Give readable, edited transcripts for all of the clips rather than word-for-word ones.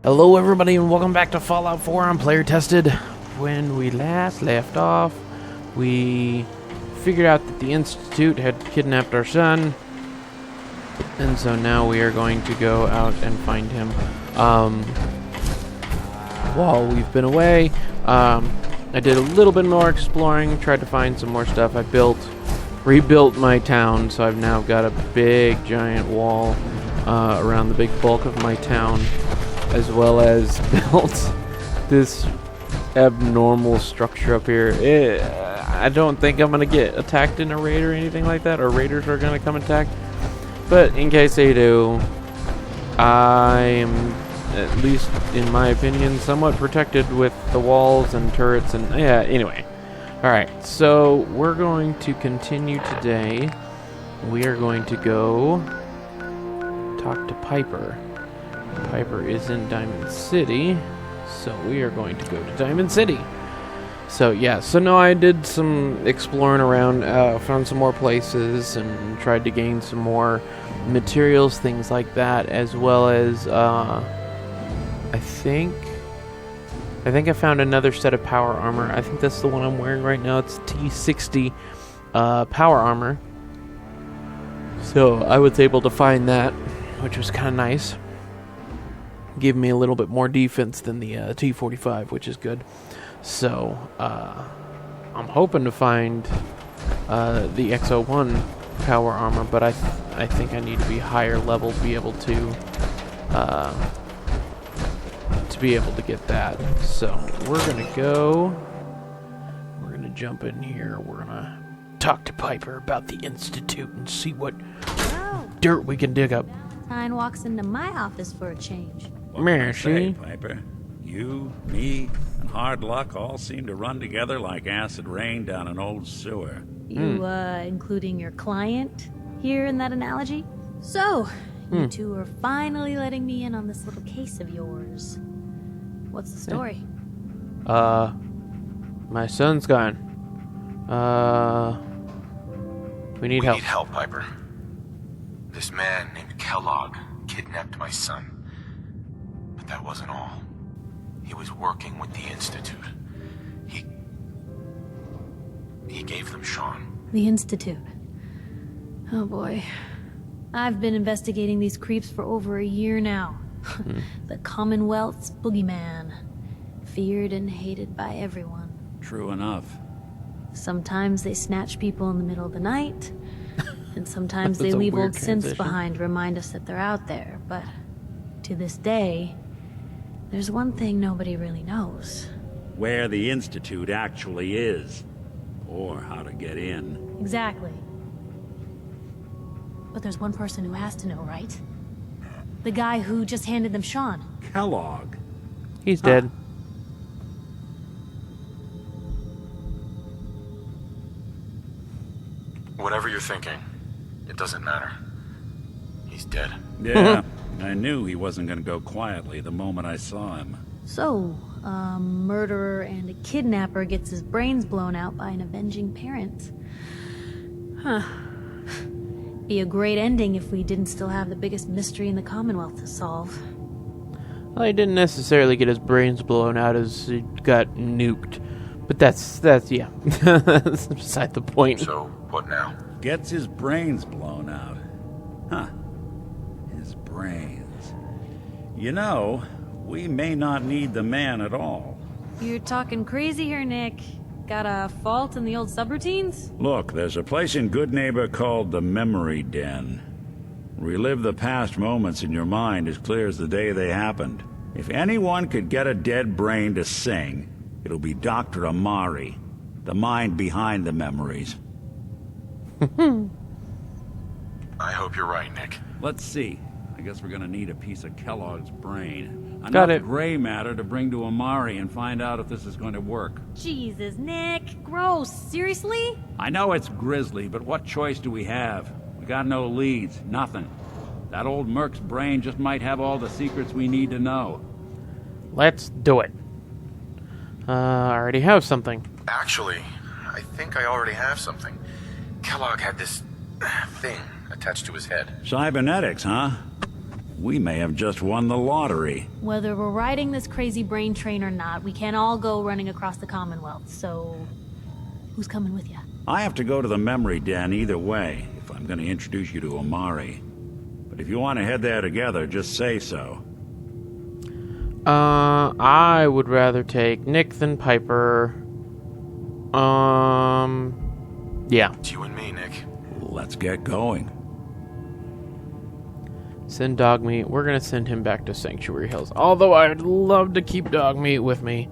Hello everybody and welcome back to Fallout 4 on PlayerTested. When we last left off, we figured out that the Institute had kidnapped our son. And so now we are going to go out and find him. While we've been away, I did a little bit more exploring, tried to find some more stuff. I rebuilt my town, so I've now got a big giant wall around the big bulk of my town, as well as built this abnormal structure up here. I don't think I'm going to get attacked in a raid or anything like that, or raiders are going to come attack. But in case they do, I am, at least in my opinion, somewhat protected with the walls and turrets and, yeah, anyway. Alright, so we're going to continue today. We are going to go talk to Piper. Piper is in Diamond City, so we are going to go to Diamond City. So yeah, so no, I did some exploring around, found some more places, and tried to gain some more materials, things like that, as well as, I think I found another set of power armor. I think that's the one I'm wearing right now. It's T60 power armor. So I was able to find that, which was kind of nice. Gave me a little bit more defense than the T45, which is good. So I'm hoping to find the X01 power armor, but I think I need to be higher level to be able to get that. So we're gonna jump in here. We're gonna talk to Piper about the Institute and see what dirt we can dig up. Valentine walks into my office for a change. What can I say, Piper? You, me, and hard luck all seem to run together like acid rain down an old sewer. You, including your client here in that analogy? So, you two are finally letting me in on this little case of yours. What's the story? My son's gone. We need help. We need help, Piper. This man named Kellogg kidnapped my son. But that wasn't all. He was working with the Institute. He gave them Shaun. The Institute. Oh boy. I've been investigating these creeps for over a year now. The Commonwealth's boogeyman. Feared and hated by everyone. True enough. Sometimes they snatch people in the middle of the night. And sometimes they leave old synths behind to remind us that they're out there. But to this day, there's one thing nobody really knows. Where the Institute actually is. Or how to get in. Exactly. But there's one person who has to know, right? The guy who just handed them Shaun. Kellogg. He's dead. Whatever you're thinking, it doesn't matter. He's dead. Yeah, I knew he wasn't going to go quietly the moment I saw him. So, a murderer and a kidnapper gets his brains blown out by an avenging parent. Huh. Be a great ending if we didn't still have the biggest mystery in the Commonwealth to solve. Well, he didn't necessarily get his brains blown out as he got nuked. But that's yeah. That's beside the point. So, what now? Gets his brains blown out. Huh. His brains. You know, we may not need the man at all. You're talking crazy here, Nick. Got a fault in the old subroutines? Look, there's a place in Good Neighbor called the Memory Den. Relive the past moments in your mind as clear as the day they happened. If anyone could get a dead brain to sing, it'll be Dr. Amari, the mind behind the memories. I hope you're right, Nick. Let's see. I guess we're gonna need a piece of Kellogg's brain. Got Enough it. gray matter to bring to Amari and find out if this is going to work. Jesus, Nick. Gross. Seriously? I know it's grisly, but what choice do we have? We got no leads, nothing. That old Merc's brain just might have all the secrets we need to know. Let's do it. I already have something. Actually, I think I already have something. Kellogg had this thing attached to his head. Cybernetics, huh? We may have just won the lottery. Whether we're riding this crazy brain train or not, we can't all go running across the Commonwealth, so... who's coming with you? I have to go to the memory den either way, if I'm going to introduce you to Omari. But if you want to head there together, just say so. I would rather take Nick than Piper. Yeah. It's you and me, Nick. Let's get going. Send Dogmeat. We're gonna send him back to Sanctuary Hills. Although I'd love to keep Dogmeat with me.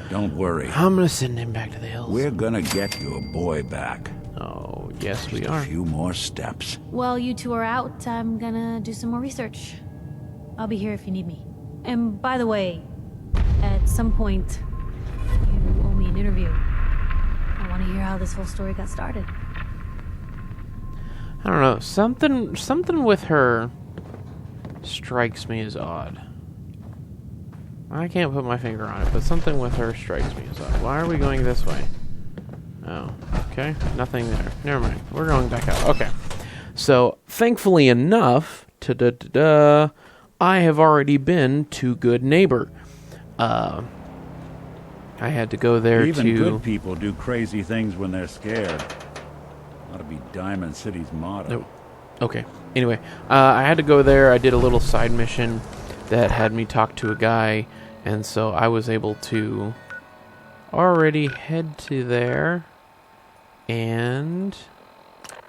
Don't worry. I'm gonna send him back to the hills. We're gonna get your boy back. Oh, yes, we Just are. a few more steps. While you two are out, I'm gonna do some more research. I'll be here if you need me. And by the way, at some point, you owe me an interview. I want to hear how this whole story got started. I don't know. Something with her strikes me as odd. I can't put my finger on it, but something with her strikes me as odd. Why are we going this way? Oh, okay. Nothing there. Never mind. We're going back out. Okay. So, thankfully enough, I have already been to Good Neighbor. I had to go there Even to... good people do crazy things when they're scared. Ought to be Diamond City's motto. Nope. Okay. Anyway, I had to go there. I did a little side mission that had me talk to a guy, and so I was able to already head to there, and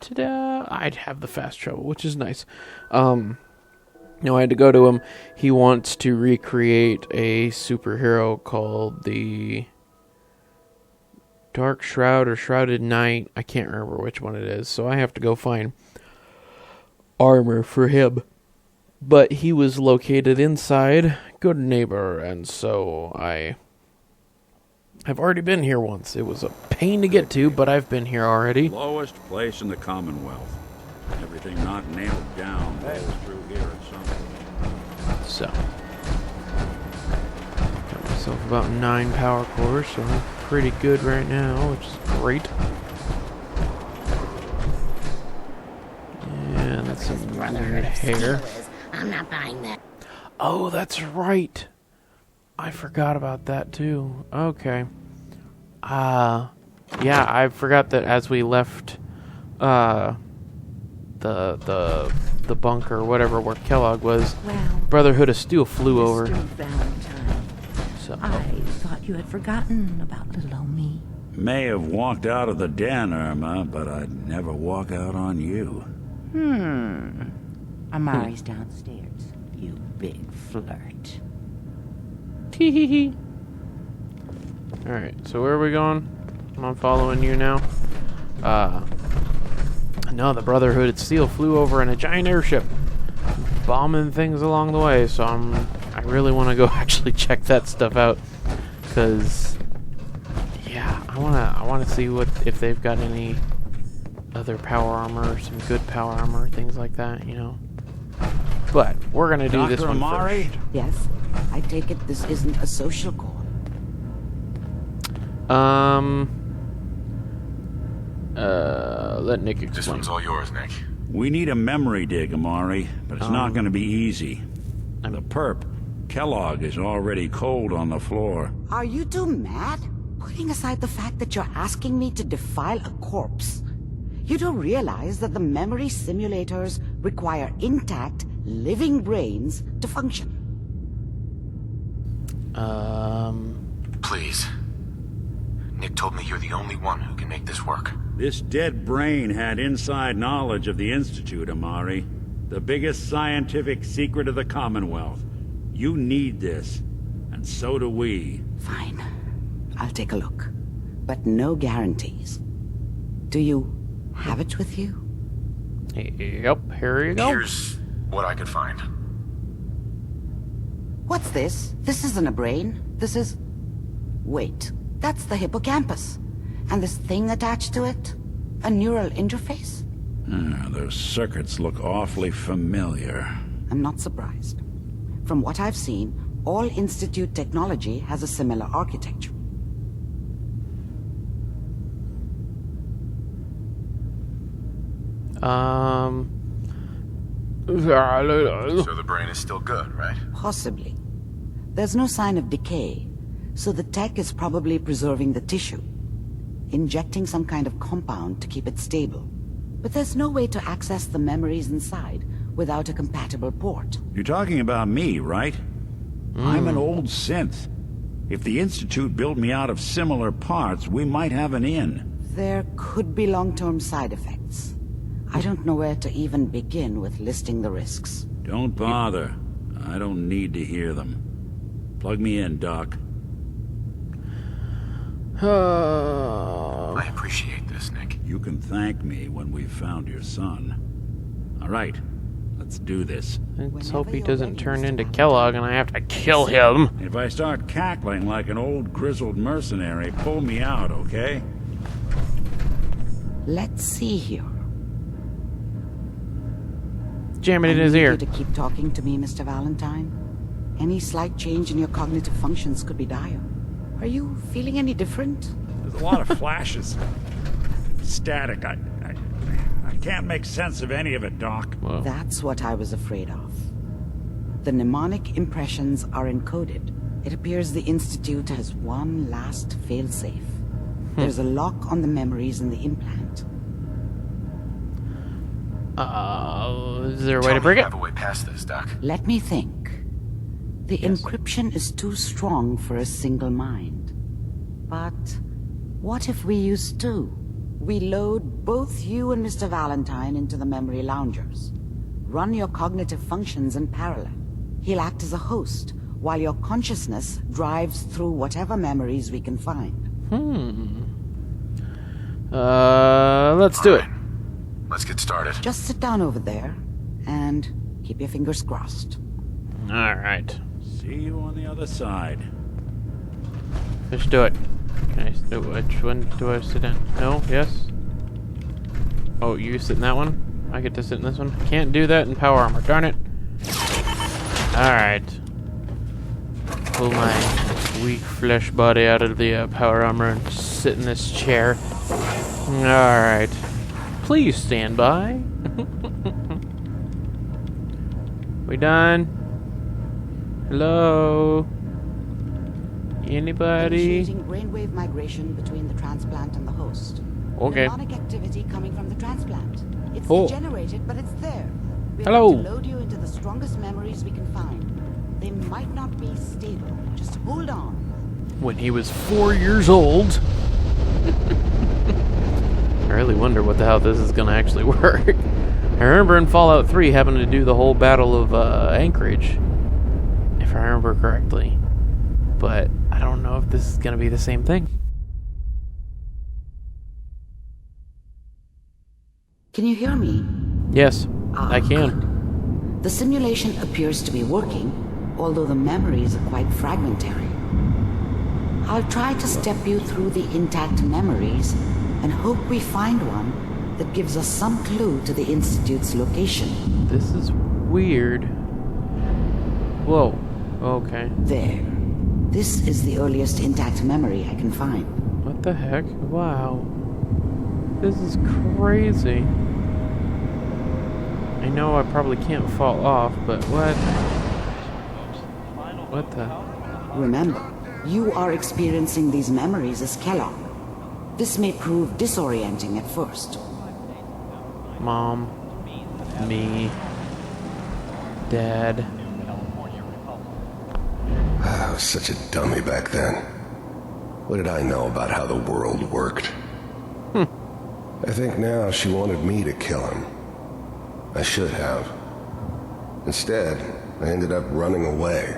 ta-da! I'd have the fast travel, which is nice. No, I had to go to him. He wants to recreate a superhero called the Dark Shroud or Shrouded Knight. I can't remember which one it is, so I have to go find armor for him. But he was located inside Good Neighbor, and so I've already been here once. It was a pain to get to, but I've been here already. Lowest place in the Commonwealth. Everything not nailed down rolls through here at some point. So, got myself about 9 power cores, so I'm pretty good right now, which is great. And that's some weird hair. I'm not buying that. Oh, that's right. I forgot about that too. Okay. Yeah, I forgot that as we left the bunker, whatever, where Kellogg was, Well, Brotherhood of Steel flew over. Mr. Valentine, So, I thought you had forgotten about little old me. May have walked out of the den, Irma, but I'd never walk out on you. Amari's downstairs, you big flirt. tee hee hee. Alright, so where are we going? I'm following you now. No, the Brotherhood of Steel flew over in a giant airship, bombing things along the way, so I really want to go actually check that stuff out, because, yeah, I want to see if they've got any other power armor, some good power armor, things like that, you know. But we're gonna do this Dr. one Amari? first. Yes, I take it this isn't a social call. Let Nick explain. This one's all yours, Nick. We need a memory dig, Amari, but it's not going to be easy. The perp, Kellogg, is already cold on the floor. Are you two mad? Putting aside the fact that you're asking me to defile a corpse, you do realize that the memory simulators require intact, living brains to function. Please. Nick told me you're the only one who can make this work. This dead brain had inside knowledge of the Institute, Amari. The biggest scientific secret of the Commonwealth. You need this, and so do we. Fine. I'll take a look. But no guarantees. Do you have it with you? Yep, here you go. Here's what I could find. What's this? This isn't a brain. This is... Wait. That's the hippocampus. And this thing attached to it? A neural interface? Those circuits look awfully familiar. I'm not surprised. From what I've seen, all Institute technology has a similar architecture. So the brain is still good, right? Possibly. There's no sign of decay, so the tech is probably preserving the tissue, injecting some kind of compound to keep it stable. But there's no way to access the memories inside without a compatible port. You're talking about me, right? I'm an old synth. If the Institute built me out of similar parts, we might have an in. There could be long-term side effects. I don't know where to even begin with listing the risks. Don't bother. I don't need to hear them. Plug me in, Doc. I appreciate this, Nick. You can thank me when we've found your son. All right, let's do this. Let's hope he doesn't turn into Kellogg and I have to kill him. If I start cackling like an old grizzled mercenary, pull me out, okay? Let's see here. Jam it in I his need ear. you to keep talking to me, Mr. Valentine. Any slight change in your cognitive functions could be dire. Are you feeling any different? There's a lot of flashes. Static. I can't make sense of any of it, Doc. Whoa. That's what I was afraid of. The mnemonic impressions are encoded. It appears the Institute has one last failsafe. There's a lock on the memories in the implant. Is there a way Tell to me break you it? have a way past this, Doc. Let me think. The encryption is too strong for a single mind. But what if we use two? We load both you and Mr. Valentine into the memory loungers. Run your cognitive functions in parallel. He'll act as a host, while your consciousness drives through whatever memories we can find. Let's do it. Alright. Let's get started. Just sit down over there, and keep your fingers crossed. Alright. See you on the other side. Let's do it. Can I do which one do I sit in? No? Yes? Oh, you sit in that one? I get to sit in this one? Can't do that in power armor. Darn it. Alright. Pull my weak flesh body out of the power armor and sit in this chair. Alright. Please stand by. We done? Hello? Anybody? Initiating brainwave migration between the transplant and the host. Okay. Mnemonic activity coming from the transplant. It's Oh. degenerated, but it's there. We're Hello. going to load you into the strongest memories we can find. They might not be stable. Just hold on. When he was 4 years old. I really wonder what the hell this is going to actually work. I remember in Fallout 3 having to do the whole Battle of Anchorage, if I remember correctly. But I don't know if this is going to be the same thing. Can you hear me? Yes, Ah, I can. good. The simulation appears to be working, although the memories are quite fragmentary. I'll try to step you through the intact memories and hope we find one that gives us some clue to the Institute's location. This is weird. Whoa. Okay. There. This is the earliest intact memory I can find. What the heck? Wow. This is crazy. I know I probably can't fall off, but what? What the? Remember, you are experiencing these memories as Kellogg. This may prove disorienting at first. Mom. Me. Dad. I was such a dummy back then. What did I know about how the world worked? I think now she wanted me to kill him. I should have. Instead, I ended up running away.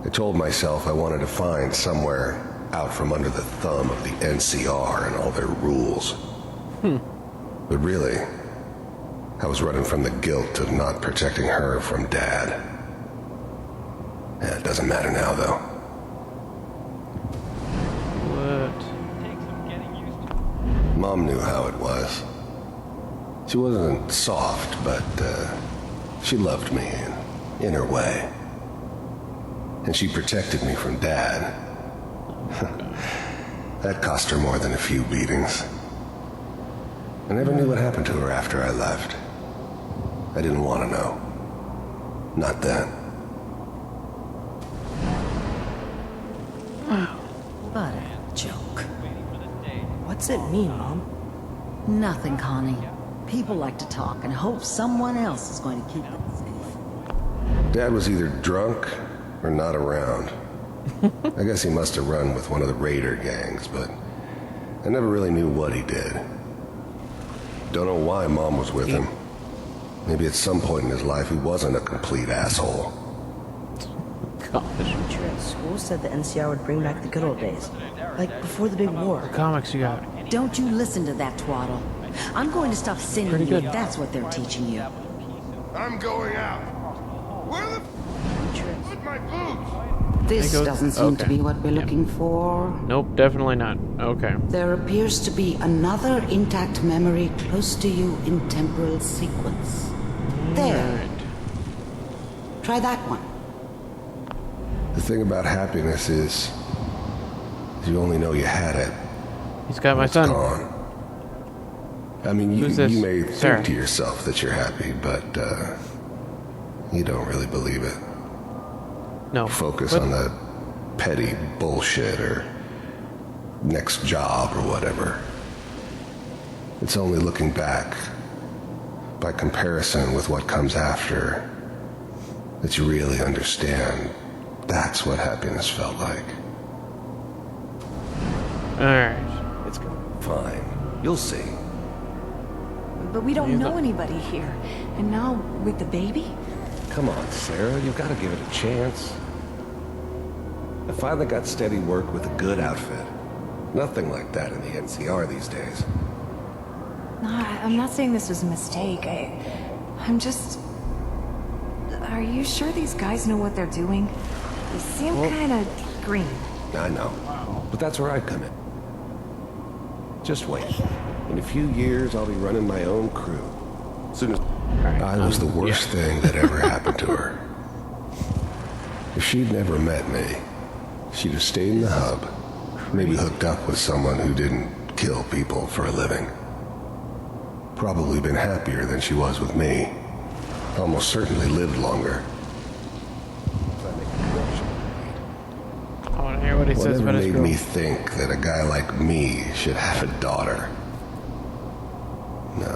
I told myself I wanted to find somewhere out from under the thumb of the NCR and all their rules. But really, I was running from the guilt of not protecting her from Dad. Yeah, it doesn't matter now, though. What? Mom knew how it was. She wasn't soft, but she loved me in her way. And she protected me from Dad. That cost her more than a few beatings. I never knew what happened to her after I left. I didn't want to know. Not then. What a joke. What's it mean, Mom? Nothing, Connie. People like to talk and hope someone else is going to keep them safe. Dad was either drunk or not around. I guess he must have run with one of the raider gangs, but I never really knew what he did. Don't know why Mom was with him. Maybe at some point in his life he wasn't a complete asshole. Gosh. Teacher at school said the NCR would bring back the good old days. Like before the big war. Comics you got. Don't you listen to that twaddle. I'm going to stop sending Pretty you good. if that's what they're teaching you. I'm going out. Where the with my boots? This There you go. doesn't seem to Okay. be what we're Yep. looking for. Nope, definitely not. Okay. There appears to be another intact memory close to you in temporal sequence. There. Alright. Try that one. The thing about happiness is you only know you had it. He's got my It's son. gone. I mean, you, Who's this? you may Sarah. think to yourself that you're happy, but you don't really believe it. No. Focus What? on that petty bullshit or next job or whatever. It's only looking back, by comparison with what comes after, that you really understand that's what happiness felt like. Alright. It's gonna be fine. You'll see. But we don't You know don't- anybody here. And now, with the baby? Come on, Sarah, you've got to give it a chance. I finally got steady work with a good outfit. Nothing like that in the NCR these days. No, I'm not saying this was a mistake. I'm just... Are you sure these guys know what they're doing? They seem kind of green. I know, but that's where I come in. Just wait. In a few years, I'll be running my own crew. Soon as... I was the worst thing that ever happened to her. If she'd never met me, she'd have stayed in the hub, maybe hooked up with someone who didn't kill people for a living. Probably been happier than she was with me. Almost certainly lived longer. I want to hear what he says Whatever about his made girl. me think that a guy like me should have a daughter? No,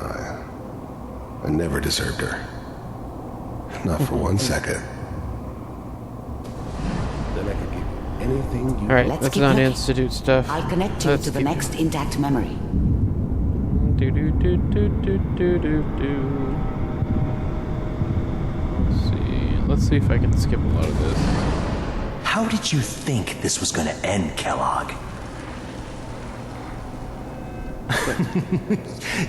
I never deserved her. Not for 1 second. Then I could give you anything you Alright, Let's that's keep on looking. Institute stuff. I'll connect you Let's to the keep- next intact memory. Do do do do do do do do. Let's see if I can skip a lot of this. How did you think this was gonna end, Kellogg?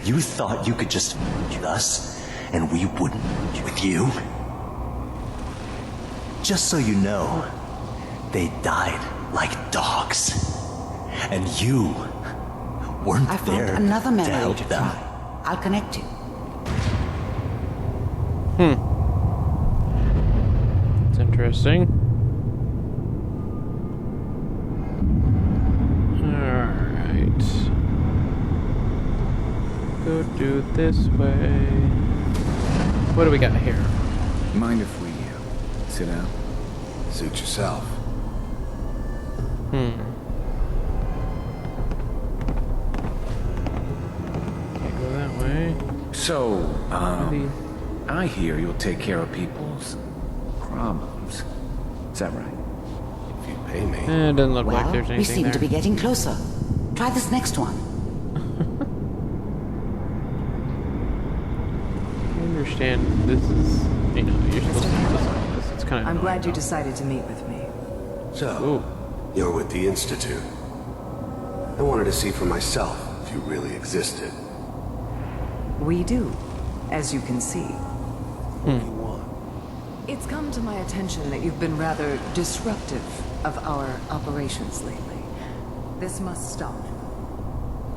You thought you could just with us, and we wouldn't with you? Just so you know, they died like dogs. And you weren't I found there another to memory help to them. try. I'll connect you. It's interesting. Alright. Go do this way. What do we got here? Mind if we sit down? suit yourself. Can't go that way. So, Maybe. I hear you'll take care of people's problems. Is that right? If you pay me. It doesn't look Well, like there's we anything seem there. to be getting closer. Try this next one. I understand this is, you know, you're supposed to do this all this. It's kind of I'm glad you decided to meet with me. So, you're with the Institute. I wanted to see for myself if you really existed. We do, as you can see. What do you want? It's come to my attention that you've been rather disruptive of our operations lately. This must stop.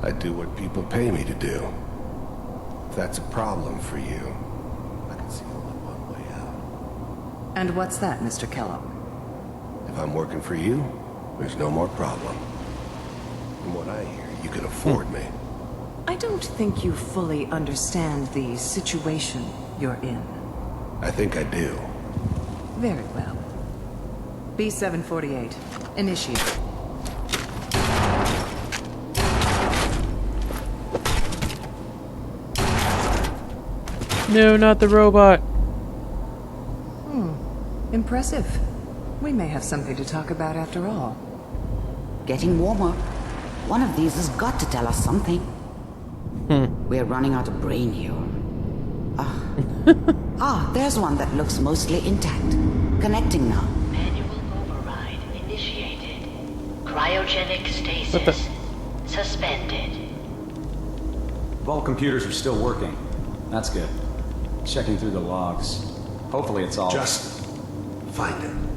I do what people pay me to do. If that's a problem for you, I can see only one way out. And what's that, Mr. Kellogg? If I'm working for you, there's no more problem. From what I hear, you can afford me. I don't think you fully understand the situation you're in. I think I do. Very well. B-748. Initiate. No, not the robot. Impressive. We may have something to talk about after all. Getting warmer. One of these has got to tell us something. We're running out of brain here. There's one that looks mostly intact. Connecting now. Manual override initiated. Cryogenic stasis suspended. All computers are still working. That's good. Checking through the logs. Hopefully it's all... Just find him.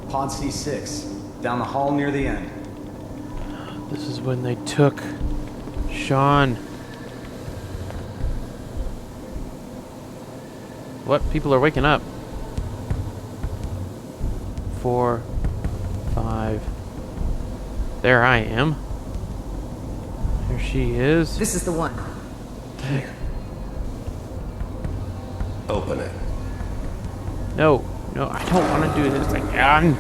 Pod C6. Down the hall near the end. This is when they took Shaun. What? People are waking up. 4, 5. There I am. There she is. This is the one. Here. Open it. No, I don't want to do this again.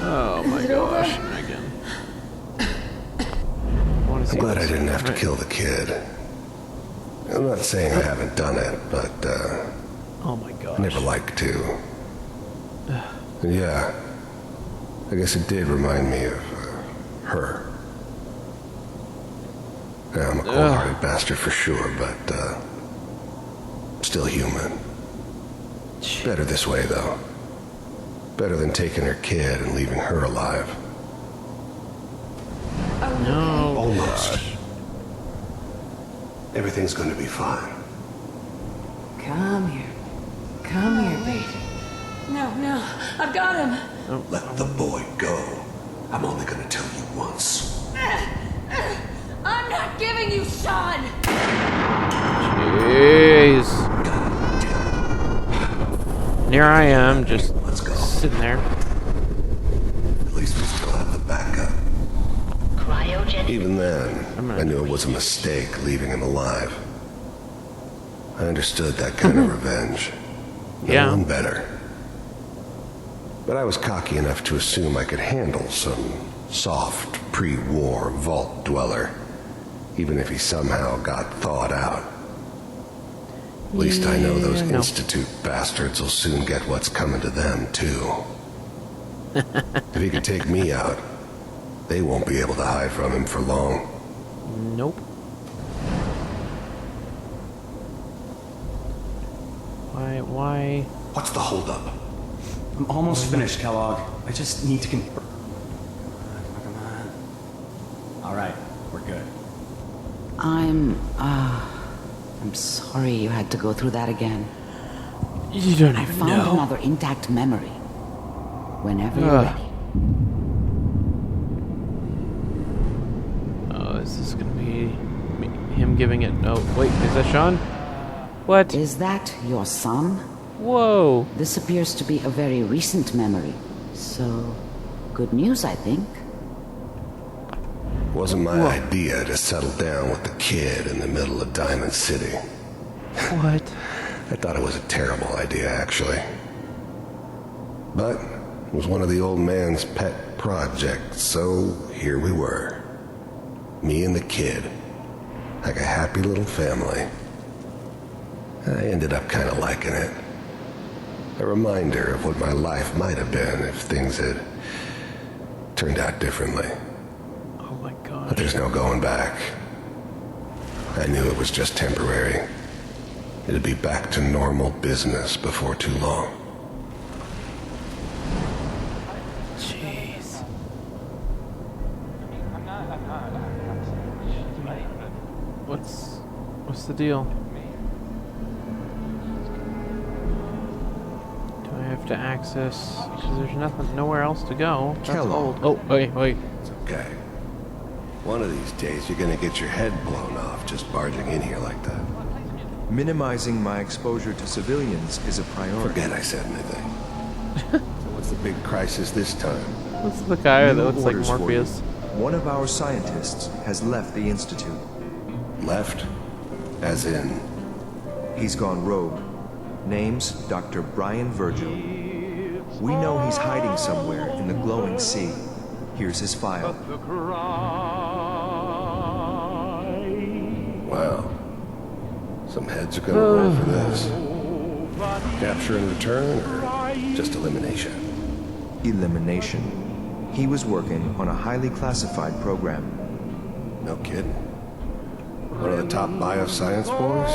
Oh my gosh, again. I'm glad I didn't have to kill the kid. I'm not saying I haven't done it, but oh my gosh. I never liked to. And yeah, I guess it did remind me of her. Yeah, I'm a cold-hearted bastard for sure, but still human. Better this way, though. Better than taking her kid and leaving her alive. No. Almost. Gosh. Everything's going to be fine. Come here. Come here, baby. No, I've got him. Oh. Let the boy go. I'm only going to tell you once. I'm not giving you Shaun! Jeez. And here I am, just sitting there. At least we still have the backup. Cryogenic. Even then, I knew it was a mistake leaving him alive. I understood that kind of revenge. No one better. But I was cocky enough to assume I could handle some soft, pre-war vault dweller, even if he somehow got thawed out. At least I know those Institute bastards will soon get what's coming to them, too. If he can take me out, they won't be able to hide from him for long. Nope. Why? What's the holdup? I'm almost finished, Kellogg. I just need to confirm. Come on. All right, we're good. I'm sorry you had to go through that again. You don't I even found know. another intact memory. Whenever you're ready. Oh, is this gonna be him giving it? Oh, wait, is that Shaun? What? Is that your son? Whoa. This appears to be a very recent memory. So, good news, I think. Wasn't my idea to settle down with the kid in the middle of Diamond City. What? I thought it was a terrible idea, actually. But it was one of the old man's pet projects, so here we were. Me and the kid. Like a happy little family. I ended up kind of liking it. A reminder of what my life might have been if things had turned out differently. Oh my god. But there's no going back. I knew it was just temporary. It'd be back to normal business before too long. Jeez. What's the deal? Do I have to access? Because there's nowhere else to go. That's Kellogg. old. Oh, wait. It's okay. One of these days, you're gonna get your head blown off just barging in here like that. Minimizing my exposure to civilians is a priority. Forget I said anything. So what's the big crisis this time? What's the guy that New looks like orders for Morpheus? you. One of our scientists has left the Institute. Left? As in? He's gone rogue. Name's Dr. Brian Virgil. We know he's hiding somewhere in the glowing sea. Here's his file. Wow. Some heads are gonna roll for this. Capture and return, or just elimination? Elimination. He was working on a highly classified program. No kidding. One of the top bioscience boys?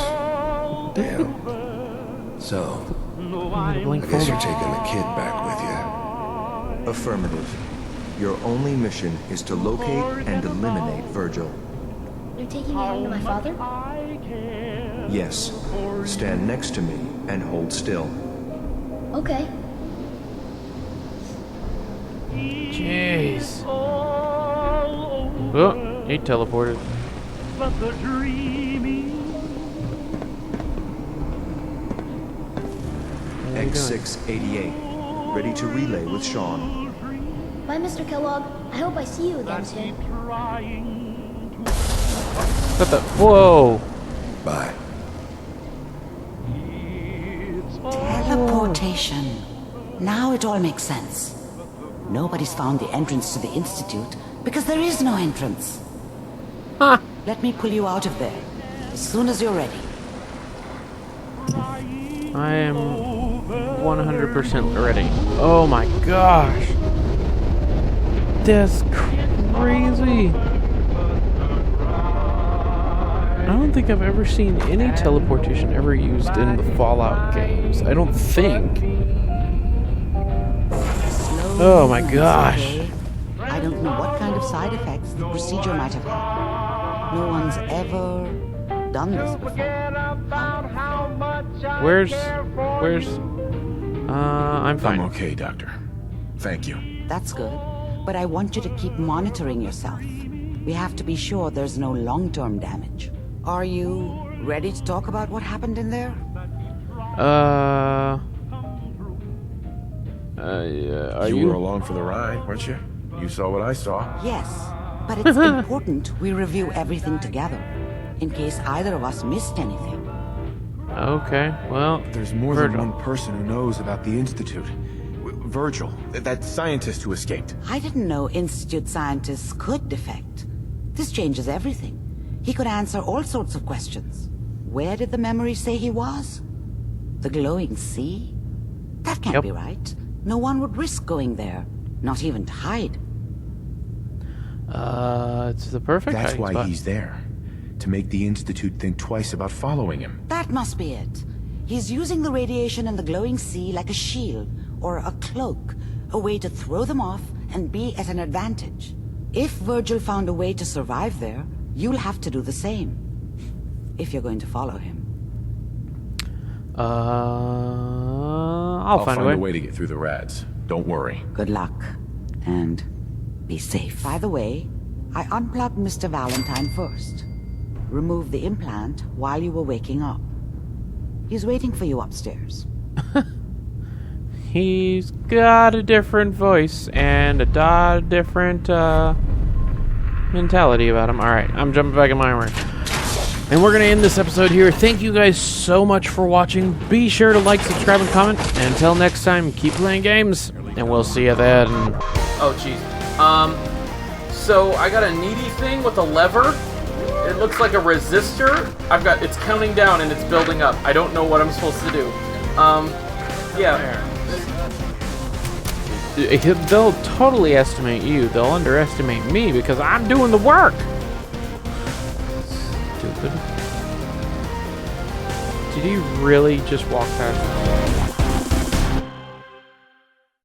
Damn. So, I guess you're taking the kid back with you. Affirmative. Your only mission is to locate and eliminate Virgil. You're taking me home to my father? Yes. Stand next to me and hold still. Okay. Jeez. Oh, he teleported. X688. Ready to relay with Shaun. Bye, Mr. Kellogg. I hope I see you again soon. What the? Whoa. Bye. Teleportation. Now it all makes sense. Nobody's found the entrance to the Institute because there is no entrance. Huh. Let me pull you out of there as soon as you're ready. I am 100% ready. Oh my gosh. That's crazy. I don't think I've ever seen any teleportation ever used in the Fallout games. I don't think. Oh my gosh. I don't know what kind of side effects the procedure might have had. No one's ever done this before. Where's... I'm fine. I'm okay, Doctor. Thank you. That's good, but I want you to keep monitoring yourself. We have to be sure there's no long-term damage. Are you ready to talk about what happened in there? Are you were along for the ride, weren't you? You saw what I saw. Yes, but it's important we review everything together, in case either of us missed anything. Okay, well... There's more than one person who knows about the Institute. Virgil, that scientist who escaped. I didn't know Institute scientists could defect. This changes everything. He could answer all sorts of questions. Where did the memory say he was? The glowing sea? That can't be right. No one would risk going there, not even to hide. It's the perfect That's hiding why spot. he's there. To make the Institute think twice about following him. That must be it. He's using the radiation in the glowing sea like a shield or a cloak, a way to throw them off and be at an advantage. If Virgil found a way to survive there, you'll have to do the same. If you're going to follow him. I'll find a way to get through the rads. Don't worry. Good luck. And be safe. By the way, I unplugged Mr. Valentine first. Removed the implant while you were waking up. He's waiting for you upstairs. He's got a different voice and a different mentality about him. Alright, I'm jumping back in my armor. And we're going to end this episode here. Thank you guys so much for watching. Be sure to like, subscribe, and comment. And until next time, keep playing games. And we'll see you then. Oh, jeez. So I got a needy thing with a lever. It looks like a resistor. It's counting down and it's building up. I don't know what I'm supposed to do. Yeah. They'll totally estimate you. They'll underestimate me because I'm doing the work. Stupid. Did he really just walk past me?